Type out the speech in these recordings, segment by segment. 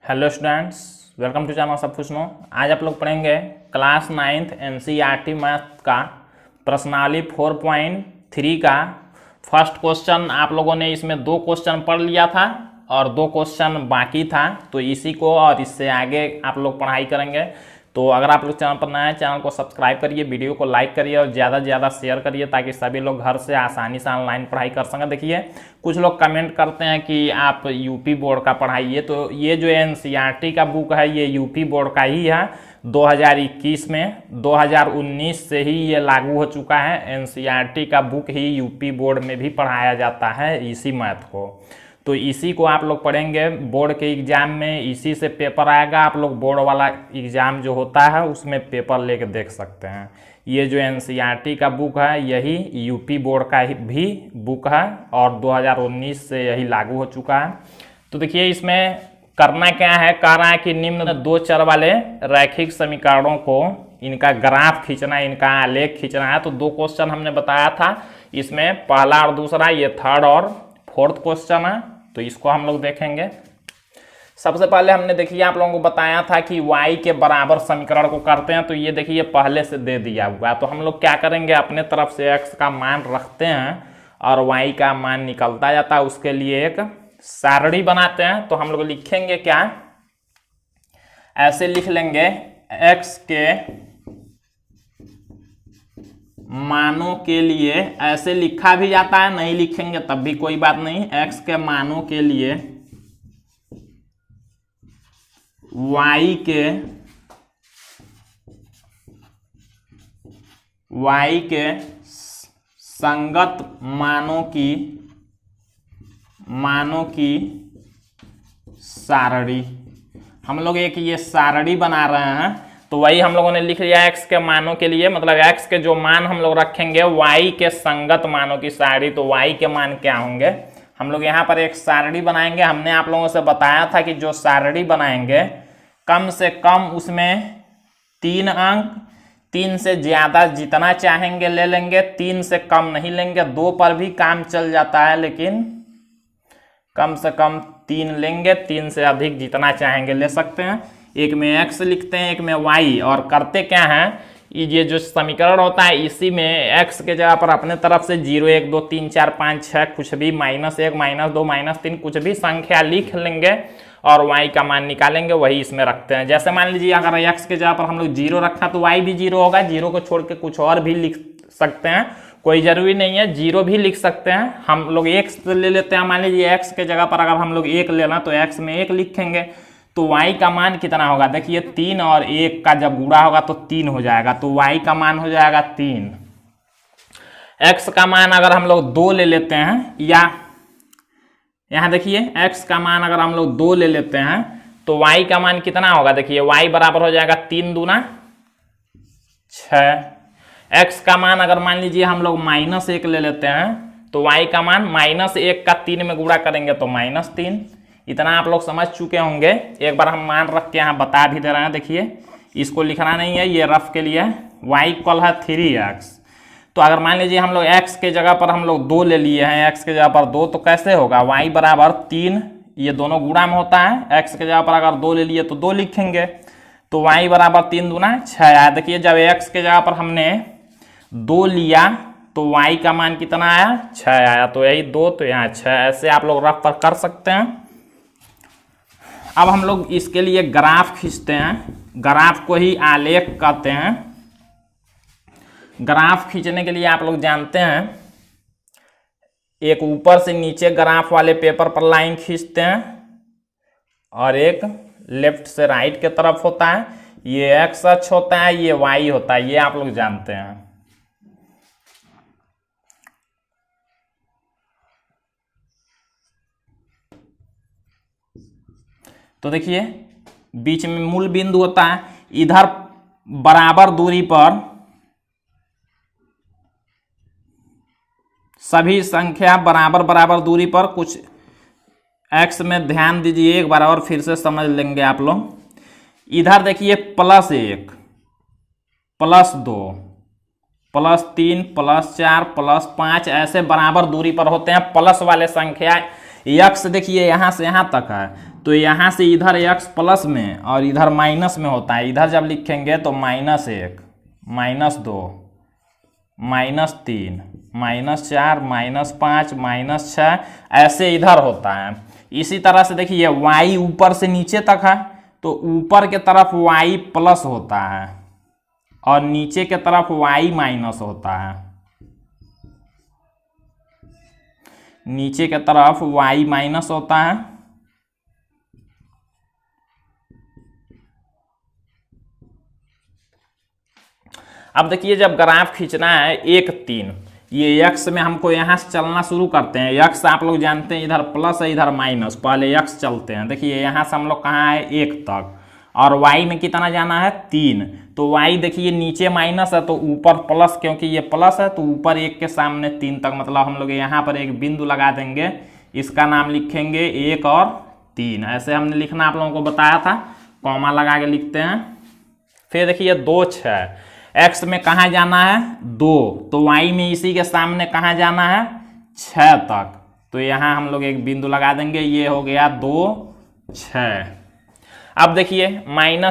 Hello students, welcome to channel सब कुछ no. आज आप लोग पढ़ेंगे क्लास 9th एनसीईआरटी मैथ का प्रश्नावली 4.3 का फर्स्ट क्वेश्चन। आप लोगों ने इसमें 2 क्वेश्चन पढ़ लिया था और 2 क्वेश्चन बाकी था, तो इसी को और इससे आगे आप लोग पढ़ाई करेंगे। तो अगर आप लोग चैनल पर नए हैं, चैनल को सब्सक्राइब करिए, वीडियो को लाइक करिए और ज़्यादा से ज़्यादा शेयर करिए ताकि सभी लोग घर से आसानी से ऑनलाइन पढ़ाई कर सकें। देखिए, कुछ लोग कमेंट करते हैं कि आप यूपी बोर्ड का पढ़ाइए, तो ये जो एनसीईआरटी का बुक है ये यूपी बोर्ड का ही है। 2021 में 2019 से ही ये लागू हो चुका है। एनसीईआरटी का बुक ही यूपी बोर्ड में भी पढ़ाया जाता है इसी मैथ को, तो इसी को आप लोग पढ़ेंगे बोर्ड के एग्जाम में। इसी से पेपर आएगा, आप लोग बोर्ड वाला एग्जाम जो होता है उसमें पेपर लेके देख सकते हैं। ये जो एनसीईआरटी का बुक है यही यूपी बोर्ड का भी बुक है और 2019 से यही लागू हो चुका है। तो देखिए, इसमें करना क्या है, कह रहा है कि निम्न 2 चर वाले रैखिक समीकरणों को इनका ग्राफ खींचना है, इनका आलेख खींचना है। तो 2 क्वेश्चन हमने बताया था, इसमें पहला और दूसरा, ये थर्ड और फोर्थ क्वेश्चन है। तो इसको हम लोग देखेंगे। सबसे पहले हमने देखिए आप लोगों को बताया था कि y के बराबर समीकरण को करते हैं, तो ये देखिए पहले से दे दिया हुआ है। तो हम लोग क्या करेंगे, अपने तरफ से x का मान रखते हैं और y का मान निकलता जाता है, उसके लिए एक सारणी बनाते हैं। तो हम लोग लिखेंगे क्या, ऐसे लिख लेंगे, x के मानों के लिए, ऐसे लिखा भी जाता है, नहीं लिखेंगे तब भी कोई बात नहीं। x के मानों के लिए y के संगत मानों की सारणी, हम लोग एक ये सारणी बना रहे हैं। तो वही हम लोगों ने लिख लिया x के मानों के लिए, मतलब x के जो मान हम लोग रखेंगे y के संगत मानों की सारणी। तो y के मान क्या होंगे, हम लोग यहाँ पर एक सारणी बनाएंगे। हमने आप लोगों से बताया था कि जो सारणी बनाएंगे कम से कम उसमें 3 अंक, 3 से ज्यादा जितना चाहेंगे ले लेंगे, 3 से कम नहीं लेंगे। 2 पर भी काम चल जाता है लेकिन कम से कम 3 लेंगे, 3 से अधिक जितना चाहेंगे ले सकते हैं। एक में x लिखते हैं, एक में y, और करते क्या है, ये जो समीकरण होता है इसी में x के जगह पर अपने तरफ से 0 1 2 3 4 5 6 कुछ भी, -1 -2 -3 कुछ भी संख्या लिख लेंगे और y का मान निकालेंगे, वही इसमें रखते हैं। जैसे मान लीजिए अगर x के जगह पर हम लोग 0 रखा तो y भी 0 होगा। 0 को छोड़ के कुछ और भी लिख सकते हैं, कोई जरूरी नहीं है, 0 भी लिख सकते हैं। हम लोग x ले लेते हैं, मान लीजिए x के जगह पर अगर हम लोग 1 लेना तो x में 1 लिखेंगे। तो y का मान कितना होगा, देखिए 3 और 1 का जब गुणा होगा तो 3 हो जाएगा, तो y का मान हो जाएगा 3। x का मान अगर हम लोग 2 ले लेते हैं, या यहाँ देखिए x का मान अगर हम लोग 2 ले लेते हैं तो y का मान कितना होगा, देखिए y बराबर हो जाएगा 3 दूना 6। x का मान अगर मान लीजिए हम लोग -1 ले लेते हैं तो y का मान -1 का 3 में गुणा करेंगे तो -3। इतना आप लोग समझ चुके होंगे। एक बार हम मान रख के यहाँ बता भी दे रहे हैं। देखिए, इसको लिखना नहीं है, ये रफ के लिए। y इक्वल है 3x। तो अगर मान लीजिए हम लोग x के जगह पर हम लोग 2 ले लिए हैं, x के जगह पर 2, तो कैसे होगा, y बराबर 3, ये दोनों गुणा में होता है। x के जगह पर अगर 2 ले लिए तो 2 लिखेंगे, तो y बराबर 3 दूना 6 आया। देखिए, जब x के जगह पर हमने 2 लिया तो y का मान कितना आया, 6 आया। तो यही 2, तो यहाँ 6, ऐसे आप लोग रफ पर कर सकते हैं। अब हम लोग इसके लिए ग्राफ खींचते हैं, ग्राफ को ही आलेख कहते हैं। ग्राफ खींचने के लिए आप लोग जानते हैं, एक ऊपर से नीचे ग्राफ वाले पेपर पर लाइन खींचते हैं और एक लेफ्ट से राइट के तरफ होता है। ये x अक्ष होता है, ये y होता है, ये आप लोग जानते हैं। तो देखिए, बीच में मूल बिंदु होता है, इधर बराबर दूरी पर सभी संख्या बराबर दूरी पर कुछ x में ध्यान दीजिए एक बार और फिर से समझ लेंगे आप लोग। इधर देखिए +1 +2 +3 +4 +5 ऐसे बराबर दूरी पर होते हैं। प्लस वाले संख्या x देखिए यहाँ से यहाँ तक है, तो यहाँ से इधर x प्लस में और इधर माइनस में होता है। इधर जब लिखेंगे तो -1, -2, -3, -4, -5, -6 ऐसे इधर होता है। इसी तरह से देखिए y ऊपर से नीचे तक है तो ऊपर के तरफ y प्लस होता है और नीचे के तरफ y माइनस होता है। नीचे के तरफ y माइनस होता है। अब देखिए जब ग्राफ खींचना है 1, 3, ये x में हमको यहाँ से चलना शुरू करते हैं। x आप लोग जानते हैं इधर प्लस है इधर माइनस, पहले x चलते हैं। देखिए यहाँ से हम लोग कहाँ है 1 तक और y में कितना जाना है 3। तो y देखिए नीचे माइनस है तो ऊपर प्लस, क्योंकि ये प्लस है तो ऊपर 1 के सामने 3 तक, मतलब हम लोग यहाँ पर एक बिंदु लगा देंगे, इसका नाम लिखेंगे 1 और 3। ऐसे हमने लिखना आप लोगों को बताया था, कॉमा लगा के लिखते हैं। फिर देखिए 2, 6, x में कहाँ जाना है 2, तो y में इसी के सामने कहाँ जाना है 6 तक, तो यहाँ हम लोग एक बिंदु लगा देंगे, ये हो गया 2, 6। अब देखिए -1,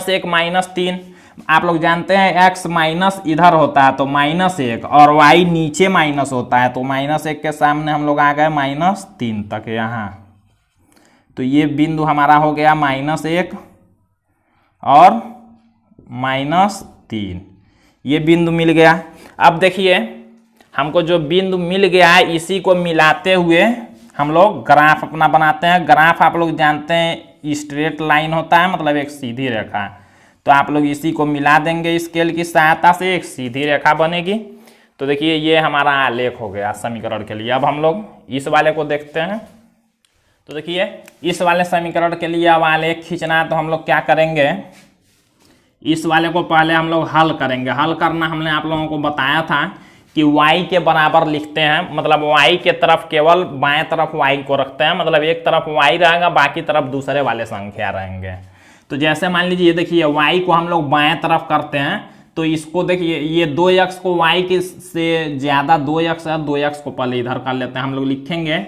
-3, आप लोग जानते हैं x माइनस इधर होता है तो -1 और y नीचे माइनस होता है, तो -1 के सामने हम लोग आ गए -3 तक यहाँ। तो ये बिंदु हमारा हो गया -1 और -3, ये बिंदु मिल गया। अब देखिए हमको जो बिंदु मिल गया है इसी को मिलाते हुए हम लोग ग्राफ अपना बनाते हैं। ग्राफ आप लोग जानते हैं स्ट्रेट लाइन होता है, मतलब एक सीधी रेखा, तो आप लोग इसी को मिला देंगे स्केल की सहायता से, एक सीधी रेखा बनेगी। तो देखिए ये हमारा आलेख हो गया समीकरण के लिए। अब हम लोग इस वाले को देखते हैं। तो देखिए इस वाले समीकरण के लिए अब आलेख खींचना है तो हम लोग क्या करेंगे, इस वाले को पहले हम लोग हल करेंगे। हल करना हमने आप लोगों को बताया था कि y के बराबर लिखते हैं, मतलब y के तरफ केवल बाएं तरफ y को रखते हैं, मतलब एक तरफ y रहेगा बाकी तरफ दूसरे वाले संख्या रहेंगे। तो जैसे मान लीजिए देखिए y को हम लोग बाएं तरफ करते हैं तो इसको देखिए ये 2x को y के से ज्यादा 2x है, 2x को पहले इधर कर लेते हैं। हम लोग लिखेंगे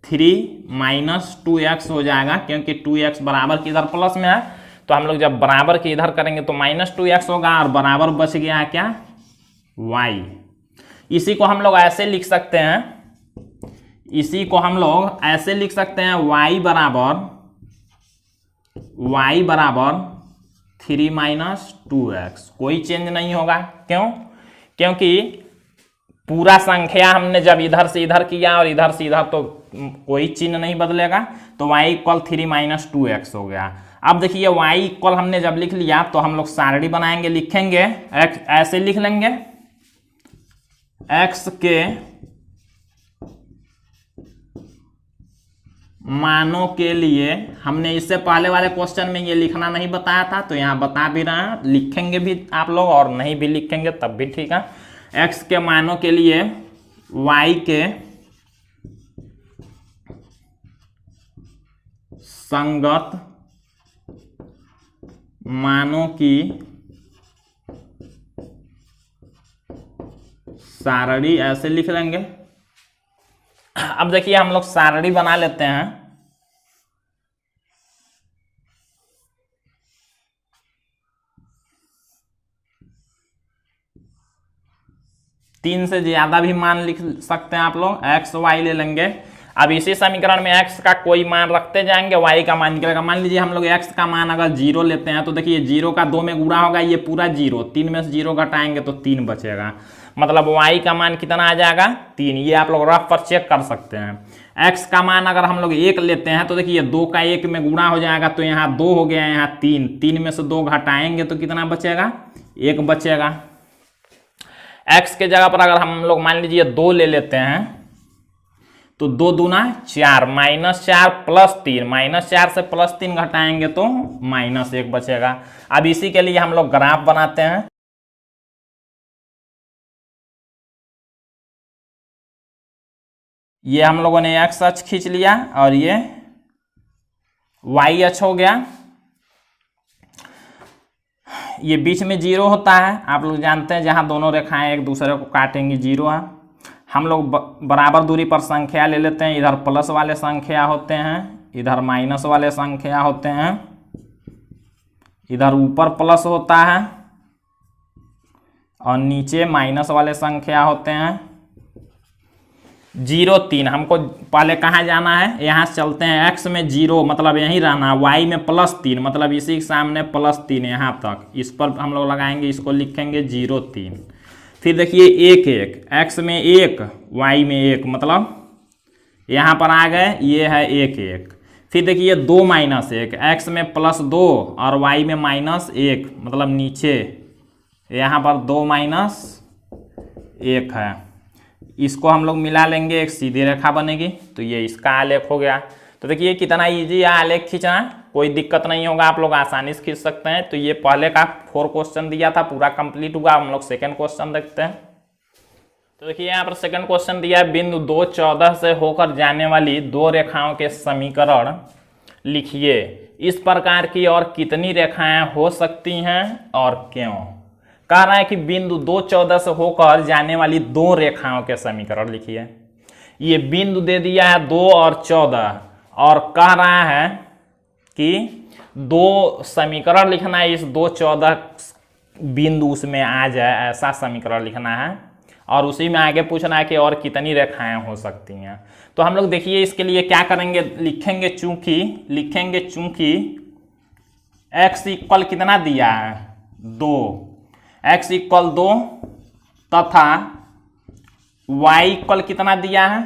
3 - 2x हो जाएगा, क्योंकि 2x बराबर की इधर प्लस में है, तो हम लोग जब बराबर के इधर करेंगे तो -2x होगा और बराबर बच गया क्या y। इसी को हम लोग ऐसे लिख सकते हैं, इसी को हम लोग ऐसे लिख सकते हैं y बराबर 3 - 2x, कोई चेंज नहीं होगा। क्यों? क्योंकि पूरा संख्या हमने जब इधर से इधर किया और इधर से इधर तो कोई चिन्ह नहीं बदलेगा, तो y = 3 - 2x हो गया। अब देखिए y = हमने जब लिख लिया तो हम लोग सारणी बनाएंगे, लिखेंगे x, ऐसे लिख लेंगे x के मानों के लिए। हमने इससे पहले वाले क्वेश्चन में ये लिखना नहीं बताया था, तो यहाँ बता भी रहे हैं, लिखेंगे भी आप लोग और नहीं भी लिखेंगे तब भी ठीक है। x के मानों के लिए y के संगत मानों की सारणी ऐसे लिख लेंगे। अब देखिए हम लोग सारणी बना लेते हैं। 3 से ज्यादा भी मान लिख सकते हैं आप लोग, एक्स वाई ले लेंगे। अब इसी समीकरण में x का कोई मान रखते जाएंगे, y का मान निकलेगा। मान लीजिए हम लोग x का मान अगर 0 लेते हैं तो देखिए 0 का 2 में गुणा होगा, ये पूरा 0, 3 में से 0 घटाएंगे तो 3 बचेगा, मतलब y का मान कितना आ जाएगा 3। ये आप लोग रफ पर चेक कर सकते हैं। x का मान अगर हम लोग 1 लेते हैं तो देखिए 2 का 1 में गुणा हो जाएगा, तो यहाँ 2 हो गया, यहाँ 3, 3 में से 2 घटाएंगे तो कितना बचेगा 1 बचेगा। x के जगह पर अगर हम लोग मान लीजिए 2 ले लेते हैं तो 2 दूना 4, -4 + 3, -4 से +3 घटाएंगे तो -1 बचेगा। अब इसी के लिए हम लोग ग्राफ बनाते हैं। ये हम लोगों ने x अक्ष खींच लिया और ये y अक्ष हो गया। ये बीच में 0 होता है, आप लोग जानते हैं, जहां दोनों रेखाएं एक दूसरे को काटेंगी 0 है। हम लोग बराबर दूरी पर संख्या ले लेते हैं, इधर प्लस वाले संख्या होते हैं, इधर माइनस वाले संख्या होते हैं, इधर ऊपर प्लस होता है और नीचे माइनस वाले संख्या होते हैं। 0 3 हमको पहले कहाँ जाना है, यहाँ से चलते हैं। x में 0 मतलब यहीं रहना है, y में +3 मतलब इसी के सामने +3 यहाँ तक, इस पर हम लोग लगाएंगे, इसको लिखेंगे 0 3। फिर देखिए 1 1, x में 1 y में 1 मतलब यहाँ पर आ गए, ये है 1 1। फिर देखिए 2 -1, x में +2 और y में -1 मतलब नीचे यहाँ पर 2 -1 है। इसको हम लोग मिला लेंगे, एक सीधी रेखा बनेगी, तो ये इसका आलेख हो गया। तो देखिए कितना इजी है आलेख खींचना, कोई दिक्कत नहीं होगा, आप लोग आसानी से खींच सकते हैं। तो ये पहले का 4 क्वेश्चन दिया था, पूरा कंप्लीट हुआ। हम लोग सेकंड क्वेश्चन देखते हैं। तो देखिए यहाँ पर सेकंड क्वेश्चन दिया है, बिंदु 2 14 से होकर जाने वाली 2 रेखाओं के समीकरण लिखिए। इस प्रकार की और कितनी रेखाएं हो सकती हैं और क्यों। कह रहा है कि बिंदु 2 14 से होकर जाने वाली 2 रेखाओं के समीकरण लिखिए। ये बिंदु दे दिया है 2 और 14 और कह रहा है कि 2 समीकरण लिखना है, इस 2 14 बिंदु उसमें आ जाए ऐसा समीकरण लिखना है, और उसी में आगे पूछना है कि और कितनी रेखाएं हो सकती हैं। तो हम लोग देखिए इसके लिए क्या करेंगे, लिखेंगे चूंकि x इक्वल कितना दिया है 2, x इक्वल 2 तथा y इक्वल कितना दिया है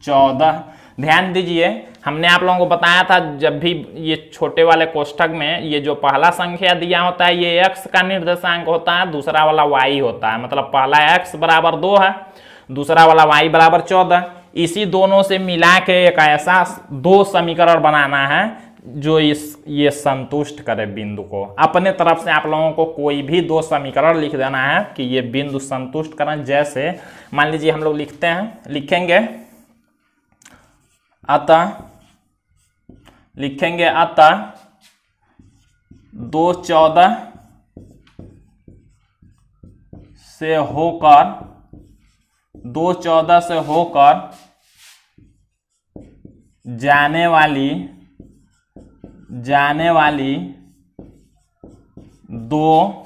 14। ध्यान दीजिए हमने आप लोगों को बताया था, जब भी ये छोटे वाले कोष्ठक में ये जो पहला संख्या दिया होता है ये x का निर्देशांक होता है, दूसरा वाला y होता है। मतलब पहला x बराबर 2 है, दूसरा वाला y बराबर 14। इसी दोनों से मिला के एक ऐसा 2 समीकरण बनाना है जो ये संतुष्ट करे बिंदु को। अपने तरफ से आप लोगों को कोई भी 2 समीकरण लिख देना है कि ये बिंदु संतुष्ट करें। जैसे मान लीजिए हम लोग लिखेंगे अतः 2 14 से होकर जाने वाली 2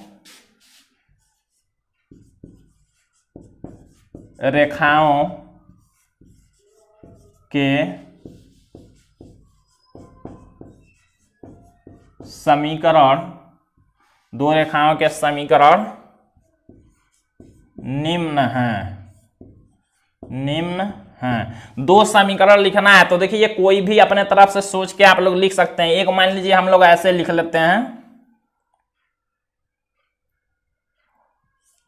रेखाओं के समीकरण निम्न हैं। 2 समीकरण लिखना है। तो देखिए कोई भी अपने तरफ से सोच के आप लोग लिख सकते हैं। एक मान लीजिए हम लोग ऐसे लिख लेते हैं,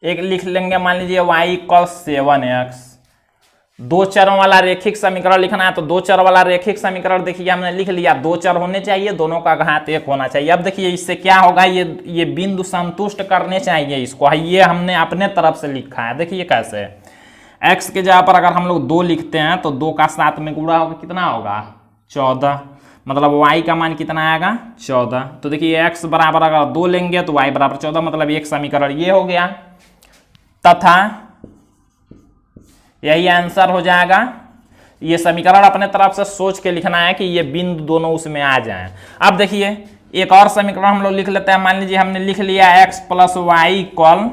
एक लिख लेंगे मान लीजिए y इक्वल 7x। 2 चरों वाला रेखिक समीकरण लिखना है। तो 2 चर वाला रेखिक समीकरण देखिए हमने लिख लिया, 2 चर होने चाहिए, दोनों का घात 1 होना चाहिए। अब देखिए इससे क्या होगा, ये बिंदु संतुष्ट करने चाहिए इसको। ये हमने अपने तरफ से लिखा है। देखिए कैसे, x के जगह पर अगर हम लोग 2 लिखते हैं तो 2 का 7 में गुणा होगा, कितना होगा 14। मतलब y का मान कितना आएगा 14। तो देखिए x बराबर अगर 2 लेंगे तो y बराबर 14, मतलब एक समीकरण ये हो गया। तथा यही आंसर हो जाएगा। ये समीकरण अपने तरफ से सोच के लिखना है कि ये बिंदु दोनों उसमें आ जाएं। अब देखिए एक और समीकरण हम लोग लिख लेते हैं। मान लीजिए हमने लिख लिया x + y इक्वल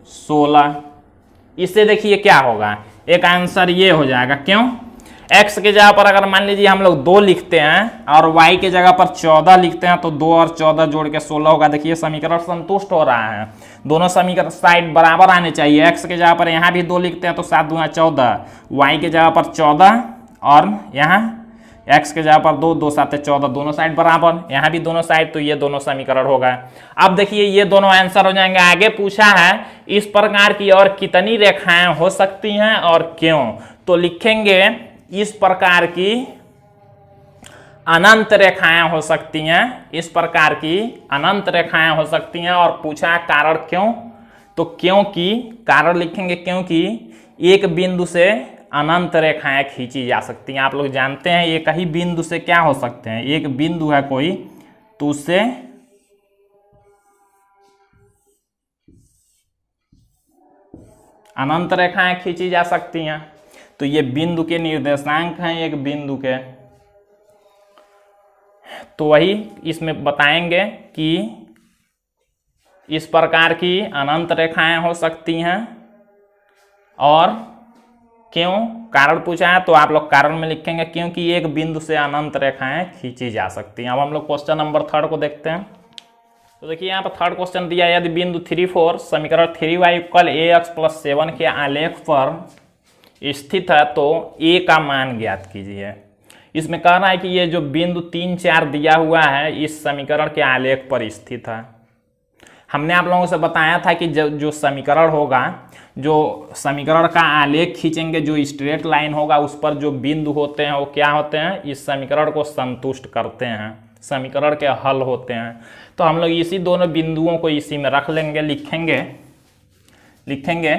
16। इससे देखिए क्या होगा, एक आंसर ये हो जाएगा। क्यों, x के जगह पर अगर मान लीजिए हम लोग 2 लिखते हैं और y के जगह पर 14 लिखते हैं तो 2 और 14 जोड़ के 16 होगा। देखिए समीकरण संतुष्ट हो रहा है, दोनों समीकरण साइड बराबर आने चाहिए। x के जगह पर यहाँ भी 2 लिखते हैं तो 7 दूना 14, y के जगह पर 14 और यहाँ x के जगह पर 2, 2 7 14, दोनों साइड बराबर, यहाँ भी दोनों साइड, तो ये दोनों समीकरण होगा। अब देखिए ये दोनों आंसर हो जाएंगे। आगे पूछा है इस प्रकार की और कितनी रेखाएं हो सकती हैं और क्यों। तो लिखेंगे इस प्रकार की अनंत रेखाएं हो सकती हैं, इस प्रकार की अनंत रेखाएं हो सकती हैं। और पूछा है कारण क्यों, तो क्योंकि कारण लिखेंगे क्योंकि एक बिंदु से अनंत रेखाएं खींची जा सकती हैं। आप लोग जानते हैं एक ही बिंदु से क्या हो सकते हैं, एक बिंदु है कोई तो उससे अनंत रेखाएं खींची जा सकती हैं। तो ये बिंदु के निर्देशांक हैं एक बिंदु के। तो वही इसमें बताएंगे कि इस प्रकार की अनंत रेखाएं हो सकती हैं और क्यों, कारण पूछा है तो आप लोग कारण में लिखेंगे क्योंकि एक बिंदु से अनंत रेखाएं खींची जा सकती हैं। अब हम लोग क्वेश्चन नंबर 3 को देखते हैं। तो देखिए यहाँ पर थर्ड क्वेश्चन दिया, यदि बिंदु 3, 4 समीकरण 3y = ax + 7 के आलेख पर स्थित है तो a का मान ज्ञात कीजिए। इसमें कह रहा है कि ये जो बिंदु 3, 4 दिया हुआ है इस समीकरण के आलेख पर स्थित है। हमने आप लोगों से बताया था कि जो समीकरण होगा, जो समीकरण का आलेख खींचेंगे, जो स्ट्रेट लाइन होगा उस पर जो बिंदु होते हैं वो क्या होते हैं, इस समीकरण को संतुष्ट करते हैं, समीकरण के हल होते हैं। तो हम लोग इसी दोनों बिंदुओं को इसी में रख लेंगे, लिखेंगे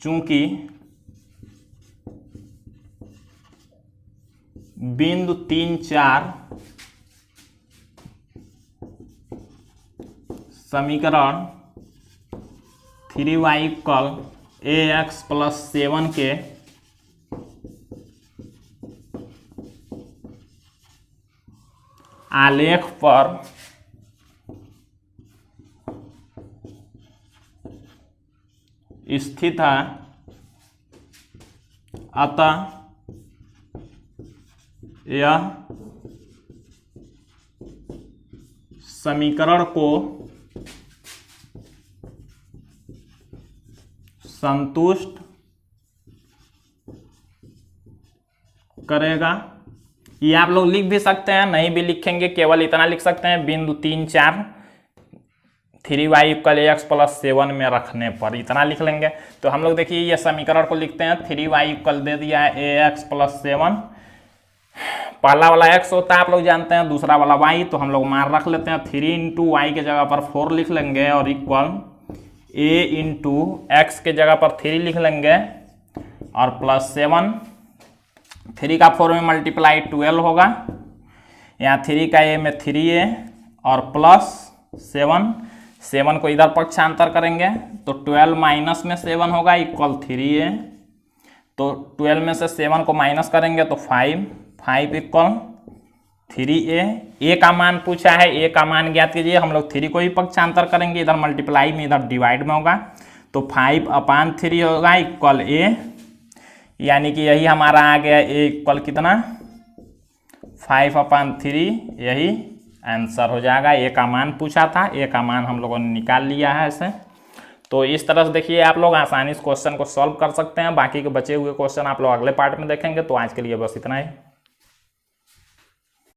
चूंकि बिंदु 3, 4 समीकरण 3y = ax + 7 के आलेख पर स्थित है, अतः यह समीकरण को संतुष्ट करेगा। ये आप लोग लिख भी सकते हैं, नहीं भी लिखेंगे, केवल इतना लिख सकते हैं बिंदु 3, 4 3y = ax + 7 में रखने पर इतना लिख लेंगे। तो हम लोग देखिए ये समीकरण को लिखते हैं, 3y = दे दिया है ax + 7, पहला वाला x होता है आप लोग जानते हैं, दूसरा वाला y, तो हम लोग मान रख लेते हैं 3 × y के जगह पर 4 लिख लेंगे और इक्वल a × x के जगह पर 3 लिख लेंगे और +7, 3 का 4 में मल्टीप्लाई 12 होगा, यहाँ 3 का a में 3a और +7, 7 को इधर पक्षांतर करेंगे तो 12 माइनस में 7 होगा इक्वल 3a, तो 12 में से 7 को माइनस करेंगे तो 5 इक्वल 3a। a का मान पूछा है, a का मान ज्ञात कीजिए। हम लोग 3 को ही पक्षांतर करेंगे, इधर मल्टीप्लाई में इधर डिवाइड में होगा, तो 5/3 होगा इक्वल a, यानी कि यही हमारा आ गया a इक्वल कितना, 5/3, यही आंसर हो जाएगा। a का मान पूछा था, a का मान हम लोगों ने निकाल लिया है ऐसे। तो इस तरह से देखिए आप लोग आसानी से क्वेश्चन को सॉल्व कर सकते हैं। बाकी के बचे हुए क्वेश्चन आप लोग अगले पार्ट में देखेंगे। तो आज के लिए बस इतना ही।